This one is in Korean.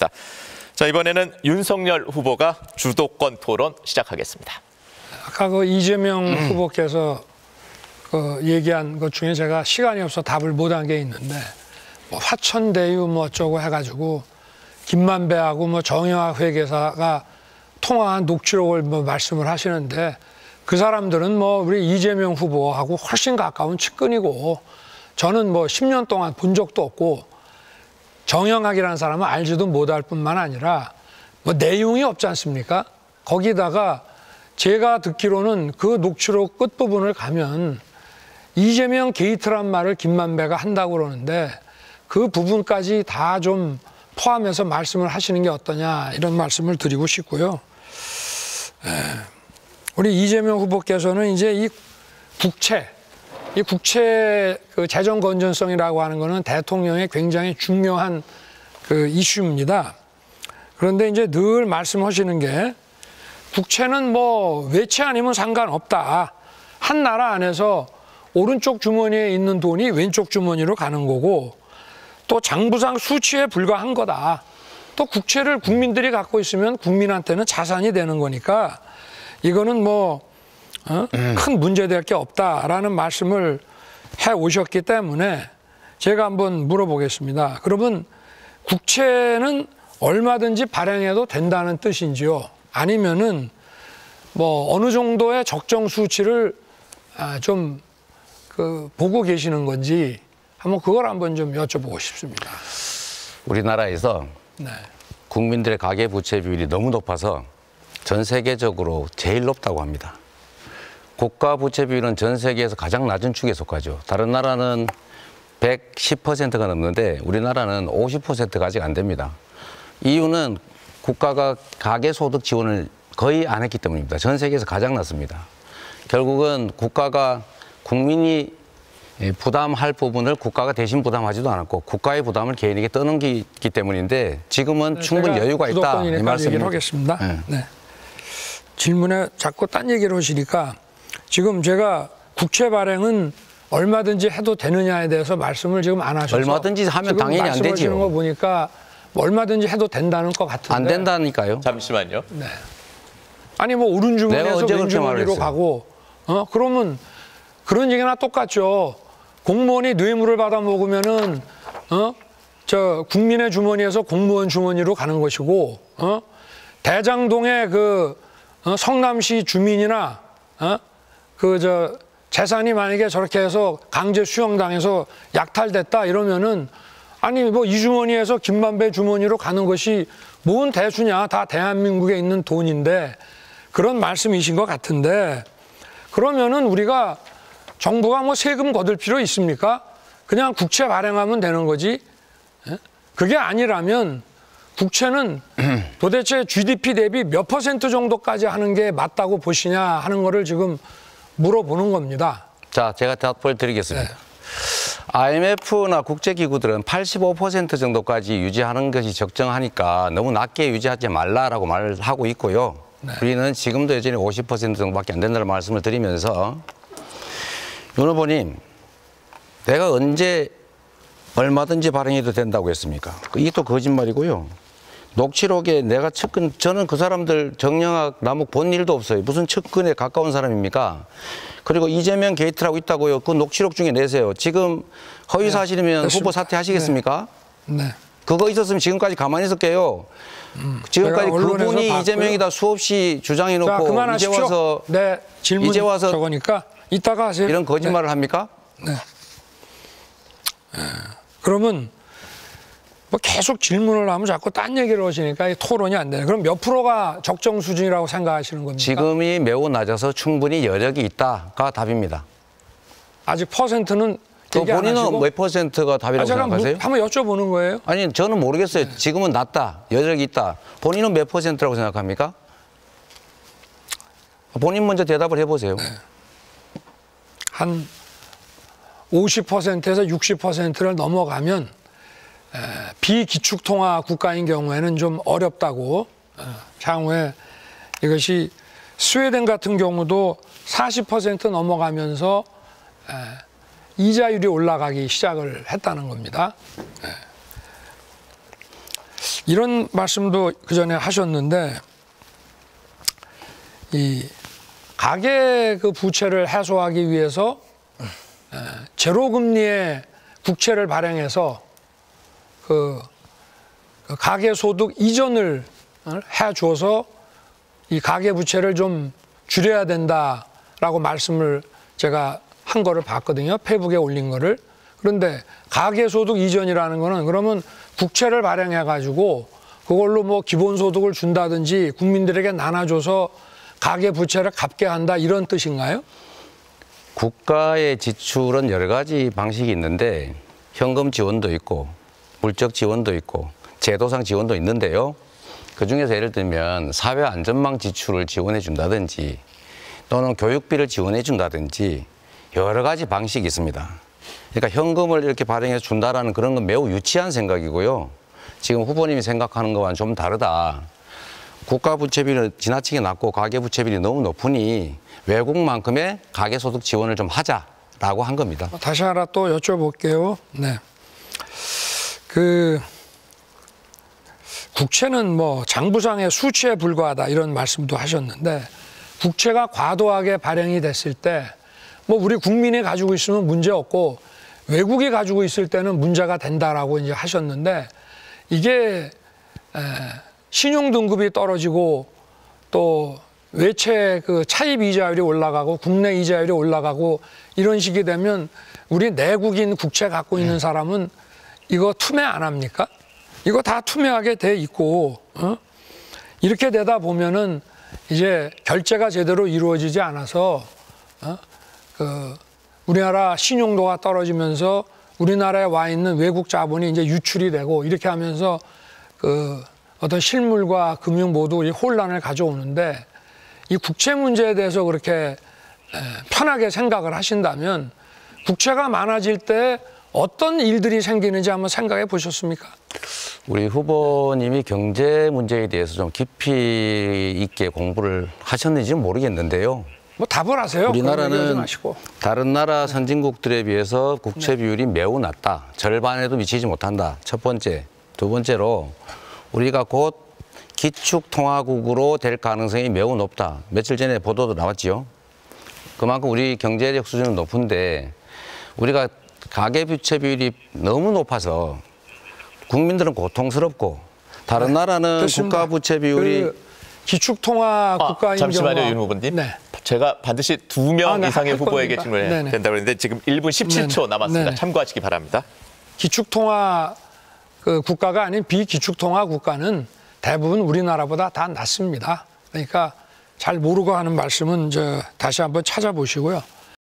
알겠습니다. 자, 이번에는 윤석열 후보가 주도권 토론 시작하겠습니다. 아까 그 이재명 후보께서 얘기한 것 중에 제가 시간이 없어 답을 못한 게 있는데, 뭐 화천대유 뭐 어쩌고 해가지고 김만배하고 뭐 정영학 회계사가 통화한 녹취록을 뭐 말씀을 하시는데, 그 사람들은 뭐 우리 이재명 후보하고 훨씬 가까운 측근이고, 저는 뭐 10년 동안 본 적도 없고, 정영학이라는 사람은 알지도 못할 뿐만 아니라 뭐 내용이 없지 않습니까? 거기다가 제가 듣기로는 그 녹취록 끝부분을 가면 이재명 게이트란 말을 김만배가 한다고 그러는데, 그 부분까지 다 좀 포함해서 말씀을 하시는 게 어떠냐, 이런 말씀을 드리고 싶고요. 우리 이재명 후보께서는 이제 이 국채 그 재정 건전성이라고 하는 거는 대통령의 굉장히 중요한 그 이슈입니다. 그런데 이제 늘 말씀하시는 게, 국채는 뭐 외채 아니면 상관없다. 한 나라 안에서 오른쪽 주머니에 있는 돈이 왼쪽 주머니로 가는 거고, 또 장부상 수치에 불과한 거다. 또 국채를 국민들이 갖고 있으면 국민한테는 자산이 되는 거니까 이거는 뭐 큰 문제될 게 없다라는 말씀을 해 오셨기 때문에 제가 한번 물어보겠습니다. 그러면 국채는 얼마든지 발행해도 된다는 뜻인지요? 아니면은 뭐 어느 정도의 적정 수치를 좀 보고 계시는 건지 한번 그걸 한번 좀 여쭤보고 싶습니다. 우리나라에서 네. 국민들의 가계부채 비율이 너무 높아서 전 세계적으로 제일 높다고 합니다. 국가 부채 비율은 전 세계에서 가장 낮은 축에 속하죠. 다른 나라는 110%가 넘는데 우리나라는 50%가 아직 안 됩니다. 이유는 국가가 가계소득 지원을 거의 안 했기 때문입니다. 전 세계에서 가장 낮습니다. 결국은 국가가 국민이 부담할 부분을 국가가 대신 부담하지도 않았고, 국가의 부담을 개인에게 떠넘기기 때문인데, 지금은 충분히 여유가 있다, 이 말씀을 하겠습니다. 네. 질문에 자꾸 딴 얘기를 하시니까, 지금 제가 국채 발행은 얼마든지 해도 되느냐에 대해서 말씀을 지금 안 하셔서, 얼마든지 하면 당연히 안 되지요. 말씀하시는 거 보니까 뭐 얼마든지 해도 된다는 것 같은데. 안 된다니까요. 잠시만요. 네. 아니 뭐 오른 주머니에서 왼 주머니로 가고, 그러면 그런 얘기나 똑같죠. 공무원이 뇌물을 받아 먹으면은 저 국민의 주머니에서 공무원 주머니로 가는 것이고, 대장동의 그 성남시 주민이나 그 저 재산이 만약에 저렇게 해서 강제 수용당해서 약탈됐다 이러면은, 아니 뭐 이 주머니에서 김만배 주머니로 가는 것이 뭔 대수냐, 다 대한민국에 있는 돈인데, 그런 말씀이신 것 같은데, 그러면은 우리가 정부가 뭐 세금 거둘 필요 있습니까? 그냥 국채 발행하면 되는 거지. 그게 아니라면 국채는 도대체 GDP 대비 몇 % 정도까지 하는 게 맞다고 보시냐 하는 거를 지금 물어보는 겁니다. 자, 제가 답을 드리겠습니다. 네. IMF나 국제기구들은 85% 정도까지 유지하는 것이 적정하니까 너무 낮게 유지하지 말라라고 말을 하고 있고요. 네. 우리는 지금도 여전히 50% 정도밖에 안 된다는 말씀을 드리면서, 윤 후보님, 내가 언제 얼마든지 발행해도 된다고 했습니까? 이게 또 거짓말이고요. 녹취록에 내가 측근, 저는 그 사람들 정영학, 남욱 본 일도 없어요. 무슨 측근에 가까운 사람입니까? 그리고 이재명 게이트라고 있다고요. 그 녹취록 중에 내세요. 지금 허위 사실이면 후보 사퇴하시겠습니까? 네. 그거 있었으면 지금까지 가만히 있을게요. 지금까지 그분이 이재명이다 수없이 주장해놓고 이제 와서 네, 질문 이제 와서 저거니까 이따가 하세요. 이런 거짓말을 네. 합니까? 네. 그러면 뭐 계속 질문을 하면 자꾸 딴 얘기를 하시니까 토론이 안 되네. 그럼 몇 프로가 적정 수준이라고 생각하시는 겁니까? 지금이 매우 낮아서 충분히 여력이 있다가 답입니다. 아직 퍼센트는 얘기 안 하시고? 본인은 몇 퍼센트가 답이라고 생각하세요? 한번 여쭤보는 거예요. 아니, 저는 모르겠어요. 네. 지금은 낮다, 여력이 있다. 본인은 몇 퍼센트라고 생각합니까? 본인 먼저 대답을 해보세요. 네. 한 50%에서 60%를 넘어가면 비기축통화 국가인 경우에는 좀 어렵다고, 향후에 이것이 스웨덴 같은 경우도 40% 넘어가면서 이자율이 올라가기 시작을 했다는 겁니다. 이런 말씀도 그 전에 하셨는데 이 가계 그 부채를 해소하기 위해서 제로 금리의 국채를 발행해서 그 가계 소득 이전을 해줘서 이 가계 부채를 좀 줄여야 된다라고 말씀을 제가 한 거를 봤거든요. 페이북에 올린 거를. 그런데 가계 소득 이전이라는 거는 그러면 국채를 발행해 가지고 그걸로 뭐 기본소득을 준다든지 국민들에게 나눠줘서 가계 부채를 갚게 한다 이런 뜻인가요? 국가의 지출은 여러 가지 방식이 있는데 현금 지원도 있고 물적 지원도 있고 제도상 지원도 있는데요. 그중에서 예를 들면 사회안전망 지출을 지원해 준다든지 또는 교육비를 지원해 준다든지 여러 가지 방식이 있습니다. 그러니까 현금을 이렇게 발행해 준다라는 그런 건 매우 유치한 생각이고요. 지금 후보님이 생각하는 거와는 좀 다르다. 국가 부채비는 지나치게 낮고 가계 부채비율이 너무 높으니 외국만큼의 가계 소득 지원을 좀 하자라고 한 겁니다. 다시 하나 또 여쭤볼게요. 네. 그 국채는 뭐 장부상의 수치에 불과하다 이런 말씀도 하셨는데 국채가 과도하게 발행이 됐을 때 뭐 우리 국민이 가지고 있으면 문제 없고 외국이 가지고 있을 때는 문제가 된다라고 이제 하셨는데 이게 신용 등급이 떨어지고 또 외채 그 차입 이자율이 올라가고 국내 이자율이 올라가고 이런 식이 되면 우리 내국인 국채 갖고 있는 사람은 이거 투매 안 합니까? 이거 다 투명하게 돼 있고 이렇게 되다 보면은 이제 결제가 제대로 이루어지지 않아서 그 우리나라 신용도가 떨어지면서 우리나라에 와 있는 외국 자본이 이제 유출이 되고 이렇게 하면서 그 어떤 실물과 금융 모두 혼란을 가져오는데 이 국채 문제에 대해서 그렇게 편하게 생각을 하신다면 국채가 많아질 때 어떤 일들이 생기는지 한번 생각해 보셨습니까? 우리 후보님이 경제 문제에 대해서 좀 깊이 있게 공부를 하셨는지는 모르겠는데요. 뭐 답을 하세요. 우리나라는 다른 나라 선진국들에 비해서 국채 비율이 매우 낮다. 절반에도 미치지 못한다. 첫 번째. 두 번째로 우리가 곧 기축통화국으로 될 가능성이 매우 높다. 며칠 전에 보도도 나왔지요. 그만큼 우리 경제력 수준은 높은데 우리가 가계부채 비율이 너무 높아서 국민들은 고통스럽고 다른 나라는 국가 부채 비율이 그 기축통화 국가인 잠시만요, 경우와 윤 후보님. 네. 제가 반드시 2명 이상의 후보에게 겁니다. 질문해야 네네. 된다고 했는데 지금 1분 17초 네네. 남았습니다. 네네. 참고하시기 바랍니다. 기축통화 그 국가가 아닌 비기축통화 국가는 대부분 우리나라보다 다 낮습니다. 그러니까 잘 모르고 하는 말씀은 다시 한번 찾아보시고요.